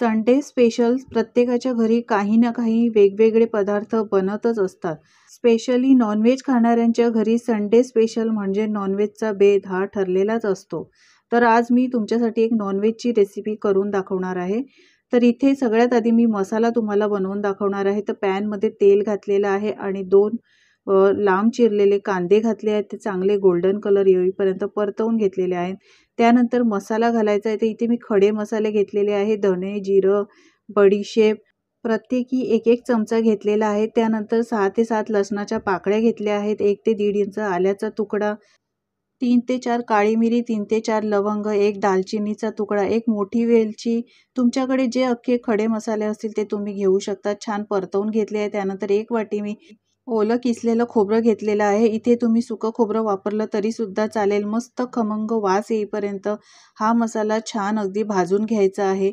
Sunday special प्रत्येकाच्या घरी काही ना काही वेगवेगळे पदार्थ बनतच असतात. स्पेशली नॉनव्हेज खाणाऱ्यांच्या घरी संडे स्पेशल म्हणजे नॉनव्हेजचा बेत हा ठरलेलाच असतो. तर आज मी तुमच्यासाठी एक नॉनव्हेजची रेसिपी करून दाखवणार आहे. तर इथे सगळ्यात आधी मी मसाला तुम्हाला बनवून दाखवणार आहे. तर पॅनमध्ये तेल घातलेलं आहे आणि 2 लांब चिरलेले कांदे घातले आहेत. ते चांगले गोल्डन कलर येईपर्यंत परतवून घेतलेले आहेत. त्यानंतर मसाला घालायचा आहे. तर इथे मी खडे मसाले घेतलेले आहे. धणे, जिरं, बडीशेप प्रत्येकी 1-1 चमचा घेतलेला आहे. त्यानंतर 6 ते 7 लसणाच्या पाकळ्या घेतल्या आहेत. 1 ते 1.5 इंच आल्याचा तुकडा, 3 ते 4 काळी मिरी, 3 ते 4 लवंग, 1 दालचिनीचा तुकडा, 1 मोठी वेलची. तुमच्याकडे जे अख्खे खडे मसाले असतील ते तुम्ही घेऊ शकता. छान परतवून घेतले आहे. त्यानंतर 1 वाटी मी ओलं किसलेलं खोबरं घेतलेलं आहे. इथे तुम्ही सुकं खोबरं वापरलं तरी सुद्धा चालेल. मस्त खमंग वास येईपर्यंत हा मसाला छान अगदी भाजून घ्यायचा आहे.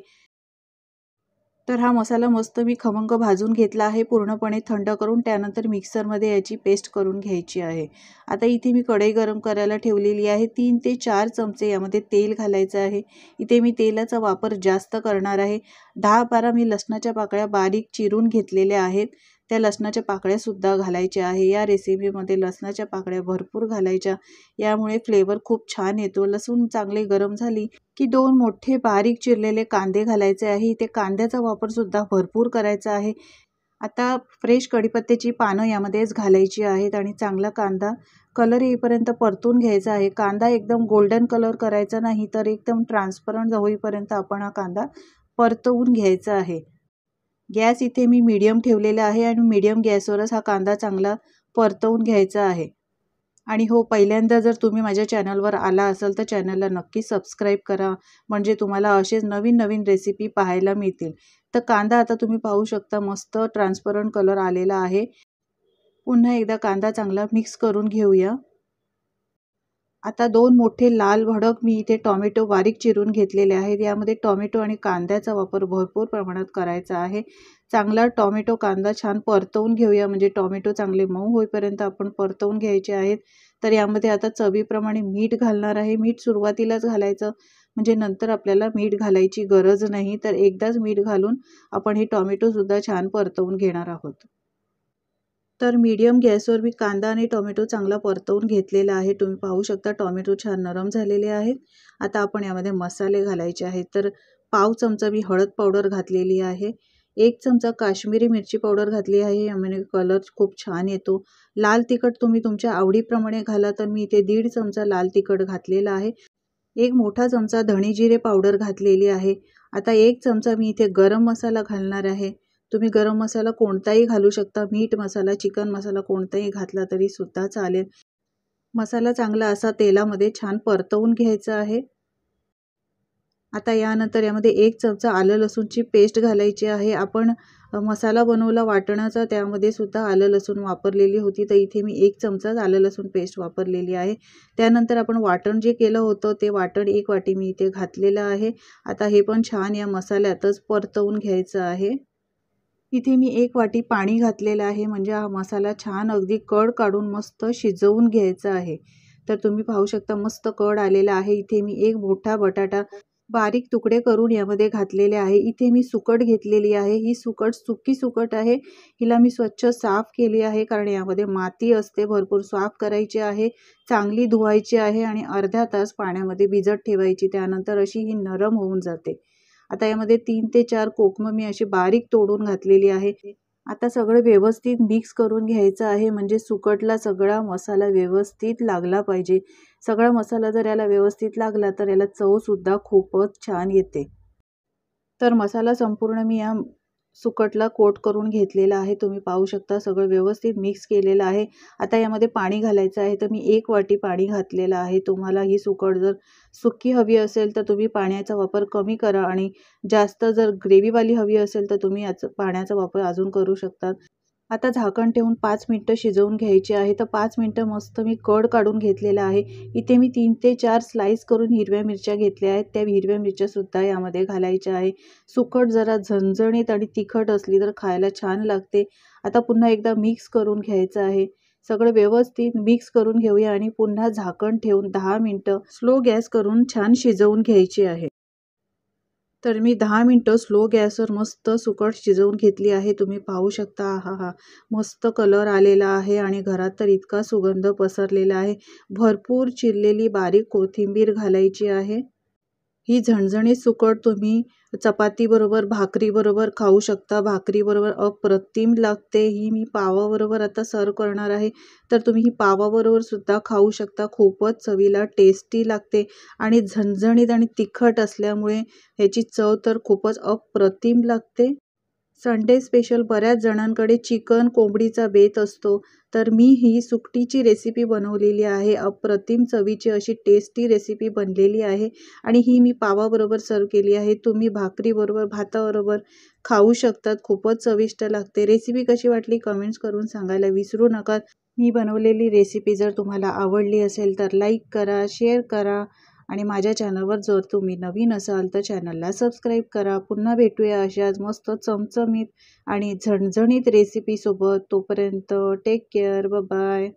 तर हा मसाला मस्त मी खमंग भाजून घेतला आहे, पूर्णपणे थंड करून. त्यानंतर मिक्सरमध्ये याची पेस्ट करून घ्यायची आहे. आता इथे मी कढई गरम करायला ठेवलेली आहे. 3 ते 4 चमचे यामध्ये तेल घालायचं आहे. इथे मी तेलाचा वापर जास्त करणार आहे. 10-12 मी लसणाच्या पाकळ्या बारीक चिरून घेतलेल्या आहेत. त्या लसणाच्या पाकळ्यासुद्धा घालायच्या आहे. या रेसिपीमध्ये लसणाच्या पाकळ्या भरपूर घालायच्या, यामुळे फ्लेवर खूप छान येतो. लसूण चांगले गरम झाली की 2 मोठे बारीक चिरलेले कांदे घालायचे आहे. इथे कांद्याचा वापर सुद्धा भरपूर करायचा आहे. आता फ्रेश कढीपत्त्याची पानं यामध्येच घालायची आहेत आणि चांगला कांदा कलर येईपर्यंत परतून घ्यायचा आहे. कांदा एकदम गोल्डन कलर करायचा नाही, तर एकदम ट्रान्सपरंट होईपर्यंत आपण हा कांदा परतवून घ्यायचा आहे. गॅस इथे मी मीडियम ठेवलेला आहे आणि मीडियम गॅसवरच हा कांदा चांगला परतवून घ्यायचा आहे. आणि हो, पहिल्यांदा जर तुम्ही माझ्या चॅनलवर आला असाल तर चॅनलला नक्की सबस्क्राईब करा, म्हणजे तुम्हाला असेच नवीन नवीन रेसिपी पाहायला मिळतील. तर कांदा आता तुम्ही पाहू शकता मस्त ट्रान्सपरंट कलर आलेला आहे. पुन्हा एकदा कांदा चांगला मिक्स करून घेऊया. आता 2 मोठे लाल भडक मी इथे टोमॅटो बारीक चिरून घेतलेले आहेत. यामध्ये टोमॅटो आणि कांद्याचा वापर भरपूर प्रमाणात करायचा आहे. चांगला टोमॅटो कांदा छान परतवून घेऊया, म्हणजे टोमॅटो चांगले मऊ होईपर्यंत आपण परतवून घ्यायचे आहेत. तर यामध्ये आता चवीप्रमाणे मीठ घालणार आहे. मीठ सुरुवातीलाच घालायचं, म्हणजे नंतर आपल्याला मीठ घालायची गरज नाही. तर एकदाच मीठ घालून आपण हे टोमॅटोसुद्धा छान परतवून घेणार आहोत. तर मीडियम गॅसवर मी कांदा आणि टोमॅटो चांगला परतवून घेतलेला आहे. तुम्ही पाहू शकता टोमॅटो छान नरम झालेले आहेत. आता आपण यामध्ये मसाले घालायचे आहेत. तर पाव चमचा मी हळद पावडर घातलेली आहे. 1 चमचा काश्मीरी मिरची पावडर घातली आहे. यामुळे कलर खूप छान येतो. लाल तिखट तुम्ही तुमच्या आवडीप्रमाणे घाला. तर मी इथे 1.5 चमचा लाल तिखट घातलेला आहे. 1 मोठा चमचा धणे जिरे पावडर घातलेली आहे. आता 1 चमचा मी इथे गरम मसाला घालणार आहे. तुम्ही गरम मसाला कोणताही घालू शकता. मीठ मसाला, चिकन मसाला कोणताही घातला तरी सुद्धा चालेल. मसाला चांगला असा तेलामध्ये छान परतवून घ्यायचा आहे. आता यानंतर यामध्ये 1 चमचा आलं लसूणची पेस्ट घालायची आहे. आपण मसाला बनवला वाटणाचा, त्यामध्ये सुद्धा आलं लसूण वापरलेली होती. तर इथे मी 1 चमचा आलं लसूण पेस्ट वापरलेली आहे. त्यानंतर आपण वाटण जे केलं होतं ते वाटण 1 वाटी मी इथे घातलेलं आहे. आता हे पण छान या मसाल्यातच परतवून घ्यायचं आहे. इथे मी 1 वाटी पाणी घातलेलं आहे, म्हणजे हा मसाला छान अगदी कड काढून मस्त शिजवून घ्यायचा आहे. तर तुम्ही पाहू शकता मस्त कड आलेला आहे. इथे मी 1 मोठा बटाटा बारीक तुकडे करून यामध्ये घातलेले आहे. इथे मी सुकट घेतलेली आहे. ही सुकट सुकी सुकट आहे. हिला मी स्वच्छ साफ केली आहे, कारण यामध्ये माती असते भरपूर. साफ करायची आहे, चांगली धुवायची आहे आणि अर्धा तास पाण्यामध्ये भिजत ठेवायची. त्यानंतर अशी ही नरम होऊन जाते. आता यामध्ये 3 ते 4 कोकम मी अशी बारीक तोडून घातलेली आहे. आता सगळं व्यवस्थित मिक्स करून घ्यायचं आहे, म्हणजे सुकटला सगळा मसाला व्यवस्थित लागला पाहिजे. सगळा मसाला जर याला व्यवस्थित लागला तर याला चवसुद्धा खूपच छान येते. तर मसाला संपूर्ण मी या सुकटला कोट करून घेतलेला आहे. तुम्ही पाहू शकता सगळं व्यवस्थित मिक्स केलेलं आहे. आता यामध्ये पाणी घालायचं आहे. तर मी 1 वाटी पाणी घातलेलं आहे. तुम्हाला ही सुकट जर सुकी हवी असेल तर तुम्ही पाण्याचा वापर कमी करा, आणि जास्त जर ग्रेव्हीवाली हवी असेल तर तुम्ही पाण्याचा वापर अजून करू शकता. आता झाकण ठेवून 5 मिनिटं शिजवून घ्यायची आहे. तर 5 मिनिटं मस्त मी कड काढून घेतलेला आहे. इथे मी 3 ते 4 स्लाइस करून हिरव्या मिरच्या घेतल्या आहेत. त्या हिरव्या मिरच्यासुद्धा यामध्ये घालायच्या आहे. सुकट जरा झणझणीत आणि तिखट असली तर खायला छान लागते. आता पुन्हा एकदा मिक्स करून घ्यायचं आहे. सगळं व्यवस्थित मिक्स करून घेऊया आणि पुन्हा झाकण ठेवून 10 मिनिटं स्लो गॅस करून छान शिजवून घ्यायची आहे. तर मी 10 मिनटं स्लो गॅसवर मस्त सुकट शिजवून घेतली आहे. तुम्ही पाहू शकता. आहाहा! मस्त कलर आलेला आहे आणि घरात तर इतका सुगंध पसरलेला आहे. भरपूर चिरलेली बारीक कोथिंबीर घालायची आहे. ही झणझणीत सुकट तुम्ही चपातीबरोबर, भाकरीबरोबर खाऊ शकता. भाकरीबरोबर अप्रतिम लागते. ही मी पावाबरोबर आता सर्व्ह करणार आहे. तर तुम्ही ही पावाबरोबर सुद्धा खाऊ शकता. खूपच चवीला टेस्टी लागते आणि झणझणीत आणि तिखट असल्यामुळे ह्याची चव तर खूपच अप्रतिम लागते. संडे स्पेशल बऱ्याच जणांकडे चिकन कोंबडीचा बेत असतो, तर मी ही सुकटीची रेसिपी बनवलेली आहे. अप्रतिम चवीची अशी टेस्टी रेसिपी बनलेली आहे आणि ही मी पावाबरोबर सर्व्ह केली आहे. तुम्ही भाकरीबरोबर, भाताबरोबर खाऊ शकतात. खूपच चविष्ट लागते. रेसिपी कशी वाटली कमेंट्स करून सांगायला विसरू नका. मी बनवलेली रेसिपी जर तुम्हाला आवडली असेल तर लाईक करा, शेअर करा आणि माझ्या चॅनलवर जर तुम्ही नवीन असाल तर चॅनलला सबस्क्राईब करा. पुन्हा भेटूया अशाच मस्त चमचमीत आणि झणझणीत रेसिपीसोबत. तोपर्यंत टेक केअर. बाय.